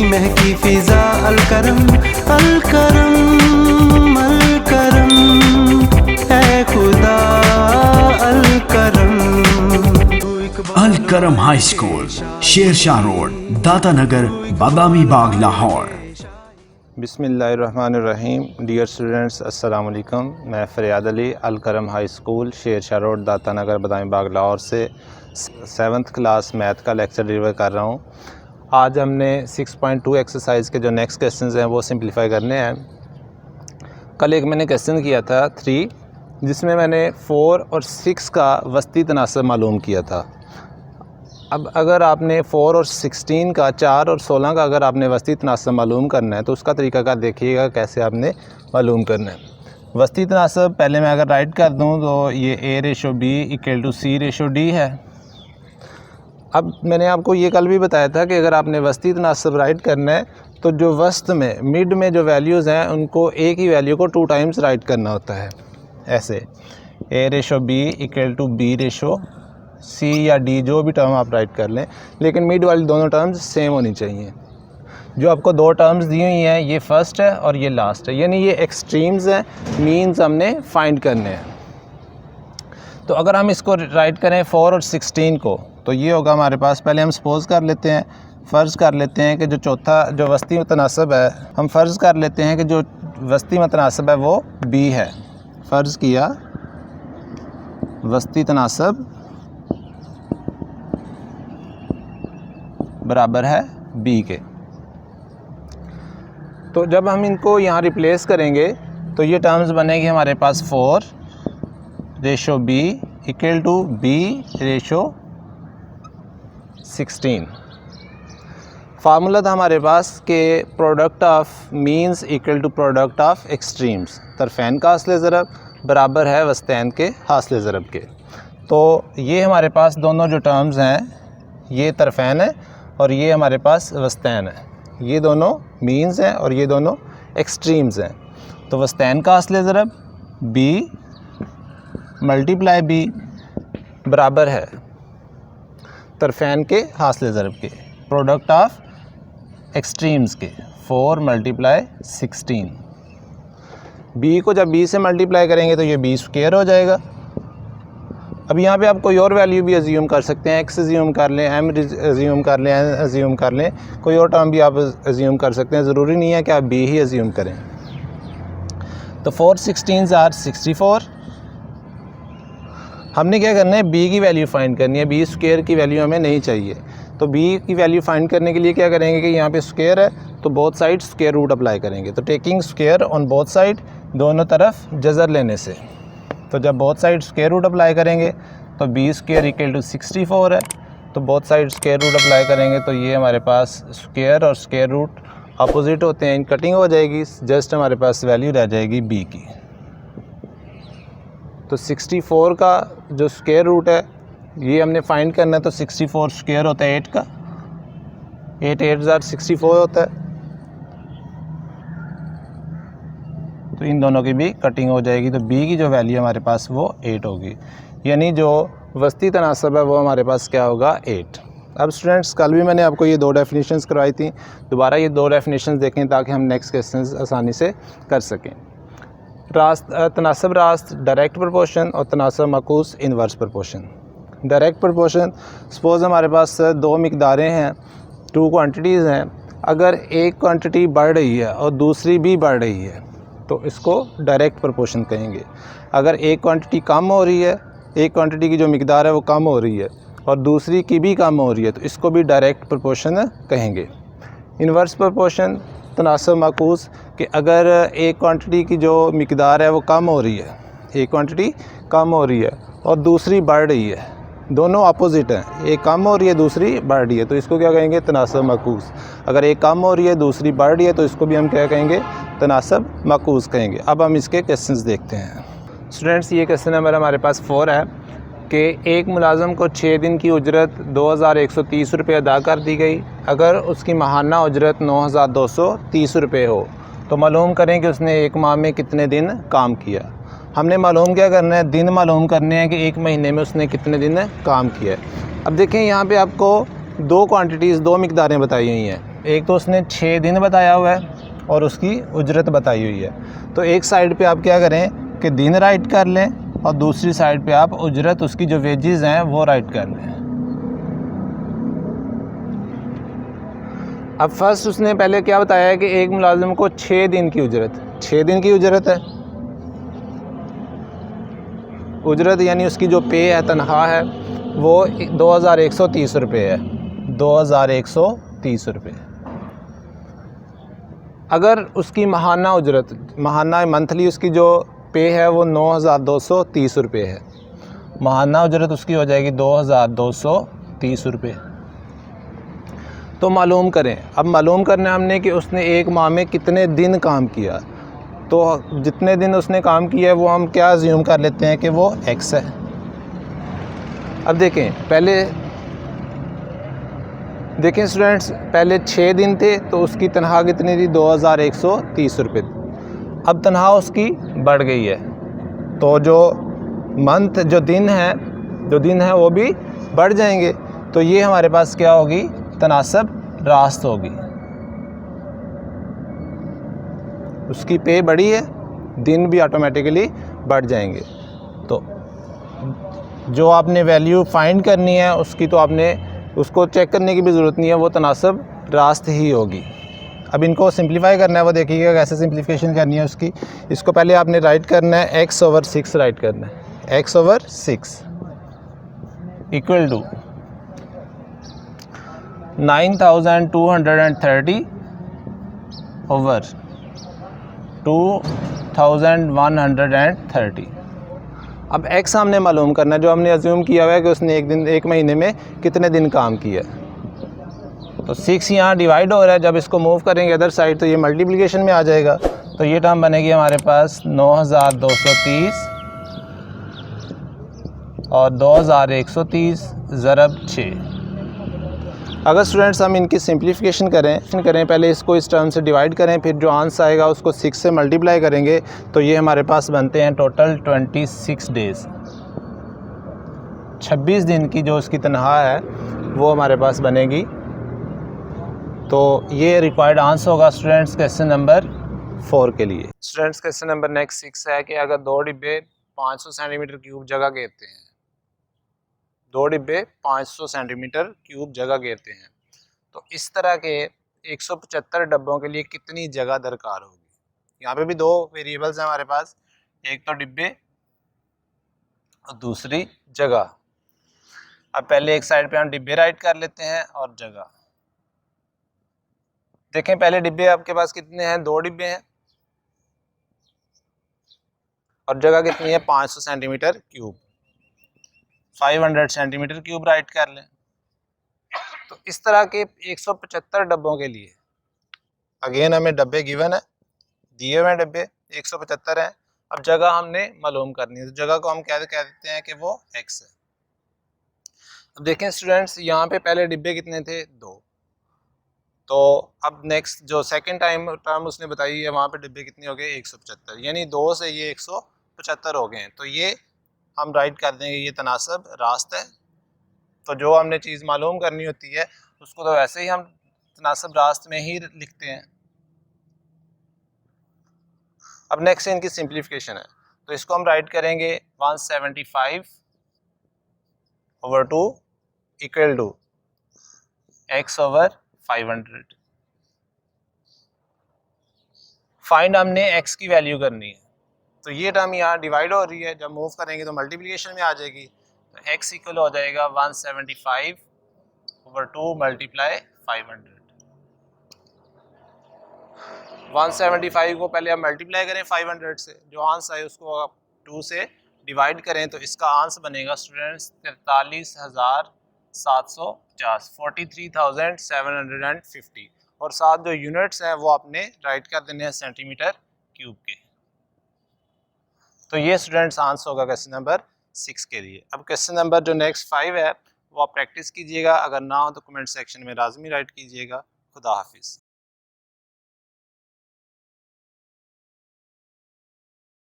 महकी फिजा अलकरम अलकरम अलकरम ऐ खुदा अलकरम। Alkaram high school, Shershah road, Data Nagar, Badami Bagh, Lahore. बिस्मिल्लाहिर्रहमानिर्रहीम। डियर स्टूडेंट्स, अस्सलाम वालेकुम। मैं Fariyad Ali Alkaram high school, Shershah road, Data Nagar, Badami Bagh, Lahore से 7th क्लास मैथ का लेक्चर डिलीवर कर रहा हूँ। आज हमने 6.2 एक्सरसाइज के जो नेक्स्ट क्वेश्चंस हैं वो सिंपलीफाई करने हैं। कल एक मैंने क्वेश्चन किया था 3, जिसमें मैंने 4 और 6 का वस्ती तनासब मालूम किया था। अब अगर आपने 4 और 16 का, 4 और 16 का अगर आपने वस्ती तनासब मालूम करना है तो उसका तरीक़ाकार देखिएगा कैसे आपने मालूम करना है। वस्ती तनासब पहले मैं अगर राइट कर दूं तो ये A/B = C/D है। अब मैंने आपको ये कल भी बताया था कि अगर आपने वस्ती तनासब राइट करना है तो जो वस्त में, मिड में जो वैल्यूज़ हैं उनको एक ही वैल्यू को 2 टाइम्स राइट करना होता है। ऐसे A/B = B/C या D, जो भी टर्म आप राइट कर लें, लेकिन मिड वाली दोनों टर्म्स सेम होनी चाहिए। जो आपको 2 टर्म्स दी हुई हैं, ये फर्स्ट है और ये लास्ट है, यानी ये एक्सट्रीम्स हैं, मीन्स हमने फाइंड करने हैं। तो अगर हम इसको राइट करें 4 और 16 को, तो ये होगा हमारे पास। पहले हम सपोज़ कर लेते हैं, फ़र्ज़ कर लेते हैं कि जो चौथा जो वस्ती मुतनासब है, हम फ़र्ज़ कर लेते हैं कि जो वस्ती मुतनासब है वो B है। फ़र्ज़ किया वस्ती तनासब बराबर है B के। तो जब हम इनको यहाँ रिप्लेस करेंगे तो ये टर्म्स बनेगी हमारे पास 4/B = B/16। फार्मूला था हमारे पास कि product of means equal to product of extremes. तरफ़ैन का हासिल ज़रब बराबर है वस्तैन के हासिल ज़रब के। तो ये हमारे पास दोनों जो टर्म्स हैं, ये तरफ़ैन है और ये हमारे पास वस्तैन है। ये दोनों मीन्स हैं और ये दोनों एक्सट्रीम्स हैं। तो वस्तैन का हासिल ज़रब B × B बराबर है तरफ़ैन के हासिल ज़रब के, प्रोडक्ट ऑफ एक्सट्रीम्स के, 4 × 16। B को जब B से मल्टीप्लाई करेंगे तो ये B² हो जाएगा। अब यहाँ पे आप कोई और वैल्यू भी अज्यूम कर सकते हैं, X अज्यूम कर लें, M अज्यूम कर लें, N अज्यूम कर लें, कोई और टर्म भी आप अज्यूम कर सकते हैं। ज़रूरी नहीं है कि आप B ही अज्यूम करें। तो 4 16s are 64। हमने क्या करना है, B की वैल्यू फाइंड करनी है। B² की वैल्यू हमें नहीं चाहिए। तो B की वैल्यू फाइंड करने के लिए क्या करेंगे कि यहाँ पे स्क्वायर है तो both side square root apply करेंगे। तो taking square on both side, दोनों तरफ जज़र लेने से, तो जब both side square root apply करेंगे तो B² = 64 है। तो both side square root apply करेंगे तो ये हमारे पास स्क्वायर और स्क्वायर रूट अपोजिट होते हैं, इन कटिंग हो जाएगी, जस्ट हमारे पास वैल्यू रह जाएगी B की। तो 64 का जो स्क्वायर रूट है ये हमने फाइंड करना है। तो 64 स्क्वायर होता है 8 का, 8 8s are 64 होता है। तो इन दोनों की भी कटिंग हो जाएगी। तो B की जो वैल्यू हमारे पास वो 8 होगी, यानी जो वस्ती तनासब है वो हमारे पास क्या होगा, 8। अब स्टूडेंट्स, कल भी मैंने आपको ये 2 डेफिनेशंस करवाई थी, दोबारा ये 2 डेफिनेशंस देखें ताकि हम नेक्स्ट क्वेश्चंस आसानी से कर सकें। तनासब रास्त डायरेक्ट प्रोपोर्शन और तनासब माकूस inverse proportion. Direct proportion, suppose हमारे पास 2 मिकदारें हैं, 2 क्वांटिटीज़ हैं। अगर एक क्वांटिटी बढ़ रही है और दूसरी भी बढ़ रही है तो इसको डायरेक्ट प्रोपोर्शन कहेंगे। अगर एक क्वांटिटी कम हो रही है, एक क्वांटिटी की जो मिकदार है वो कम हो रही है और दूसरी की भी कम हो रही है, तो इसको भी डायरेक्ट प्रोपोर्शन कहेंगे। इनवर्स प्रोपोर्शन, तनासब माकूस, कि अगर एक क्वांटिटी की जो मिकदार है वो कम हो रही है, एक क्वांटिटी कम हो रही है और दूसरी बढ़ रही है, दोनों अपोजिट हैं, एक कम हो रही है दूसरी बढ़ रही है, तो इसको क्या कहेंगे, तनासब माकूस। अगर एक कम हो रही है दूसरी बढ़ रही है तो इसको भी हम क्या कहेंगे, तनासब माकूस कहेंगे। अब हम इसके क्वेश्चंस देखते हैं। स्टूडेंट्स, ये क्वेश्चन नंबर हमारे पास 4 है कि एक मुलाजम को 6 दिन की उजरत 2130 रुपये अदा कर दी गई। अगर उसकी माहाना उजरत 9230 रुपये हो तो मालूम करें कि उसने एक माह में कितने दिन काम किया। हमने मालूम क्या करना है, दिन मालूम करने हैं कि एक महीने में उसने कितने दिन काम किया है। अब देखें यहाँ पे आपको 2 क्वांटिटीज़, 2 मिकदारें बताई हुई हैं। एक तो उसने 6 दिन बताया हुआ है और उसकी उजरत बताई हुई है। तो एक साइड पे आप क्या करें कि दिन राइट कर लें और दूसरी साइड पे आप उजरत उसकी जो वेजेस हैं वो राइट कर लें। अब फर्स्ट उसने पहले क्या बताया है कि एक मुलाजिम को 6 दिन की उजरत, 6 दिन की उजरत है। उजरत यानी उसकी जो पे है, तनख्वाह है, वो 2130 रुपये है, 2130 रुपये। अगर उसकी माहाना उजरत, माहाना मंथली उसकी जो पे है वो 9230 रुपये है। माहाना उजरत उसकी हो जाएगी 2230 रुपये। तो मालूम करें, अब मालूम करना है हमने कि उसने एक माह में कितने दिन काम किया। तो जितने दिन उसने काम किया है वो हम क्या अज्यूम कर लेते हैं कि वो एक्स है। अब देखें स्टूडेंट्स, पहले 6 दिन थे तो उसकी तनख्वाह कितनी थी, 2130 रुपये। अब तनख्वाह उसकी बढ़ गई है तो जो मंथ जो दिन है वो भी बढ़ जाएंगे। तो ये हमारे पास क्या होगी, तनासब रास्त होगी। उसकी पे बढ़ी है, दिन भी ऑटोमेटिकली बढ़ जाएंगे। तो जो आपने वैल्यू फाइंड करनी है उसकी, तो आपने उसको चेक करने की भी ज़रूरत नहीं है, वो तनासब रास्त ही होगी। अब इनको सिंप्लीफाई करना है, वो देखिएगा कैसे सिंप्लीफिकेशन करनी है उसकी। इसको पहले आपने राइट करना है, x/6 राइट करना है। x/6 equal to 9230 over 2130। अब x हमने मालूम करना है, जो हमने अज्यूम किया हुआ है कि उसने एक महीने में कितने दिन काम किया। तो 6 यहाँ डिवाइड हो रहा है, जब इसको मूव करेंगे अदर साइड तो ये मल्टीप्लिकेशन में आ जाएगा। तो ये टर्म बनेगी हमारे पास 9230 और 2130 ज़रब 6। अगर स्टूडेंट्स हम इनकी सिंप्लीफिकेशन करें, पहले इसको इस टर्म से डिवाइड करें, फिर जो आंसर आएगा उसको 6 से मल्टीप्लाई करेंगे, तो ये हमारे पास बनते हैं टोटल 26 डेज़। 26 दिन की जो उसकी तनख्वाह है वो हमारे पास बनेगी। तो ये रिक्वायर्ड आंसर होगा स्टूडेंट्स क्वेश्चन नंबर 4 के लिए। स्टूडेंट्स क्वेश्चन नंबर नेक्स्ट 6 है कि अगर 2 डिब्बे 500 सेंटीमीटर क्यूब जगह घेरते हैं, 2 डिब्बे 500 सेंटीमीटर क्यूब जगह घेरते हैं, तो इस तरह के 175 डब्बों के लिए कितनी जगह दरकार होगी। यहाँ पे भी 2 वेरिएबल्स हैं हमारे पास, एक तो डिब्बे और दूसरी जगह। अब पहले एक साइड पे हम डिब्बे राइट कर लेते हैं और जगह। देखें पहले डिब्बे आपके पास कितने हैं, 2 डिब्बे हैं और जगह कितनी है, 500 centimetre cube, 500 centimetre cube right कर लें। तो इस तरह के 175 डब्बों के लिए, अगेन हमें डब्बे गिवन है, दिए हुए डब्बे 175 हैं। अब जगह हमने मालूम करनी है, तो जगह को हम कह देते हैं कि वो x है। अब देखें स्टूडेंट्स, यहाँ पे पहले डिब्बे कितने थे, 2। तो अब नेक्स्ट जो सेकंड टर्म उसने बताई है, वहाँ पे डिब्बे कितने हो गए, 175, यानी 2 से ये 175 हो गए हैं। तो ये हम राइट कर देंगे, ये तनासब रास्त है। तो जो हमने चीज़ मालूम करनी होती है उसको तो वैसे ही हम तनासब रास्त में ही लिखते हैं। अब नेक्स्ट इनकी सिंप्लीफिकेशन है, तो इसको हम राइट करेंगे 175/2 इक्वल टू x/500। फाइंड हमने x की वैल्यू करनी है, तो ये टर्म यहाँ डिवाइड हो रही है, जब मूव करेंगे तो मल्टीप्लिकेशन में आ जाएगी। तो x इक्वल हो जाएगा 175/2 मल्टीप्लाई 500। 175 को पहले आप मल्टीप्लाई करें 500 से, जो आंसर है उसको आप 2 से डिवाइड करें, तो इसका आंसर बनेगा स्टूडेंट्स 43,750, 43,750। और साथ जो यूनिट्स हैं वो आपने राइट कर देने हैं सेंटीमीटर क्यूब के। तो ये स्टूडेंट्स आंसर होगा क्वेश्चन नंबर 6 के लिए। अब क्वेश्चन नंबर जो नेक्स्ट 5 है वो आप प्रैक्टिस कीजिएगा, अगर ना हो तो कमेंट सेक्शन में लाजमी राइट कीजिएगा। खुदा हाफिज़।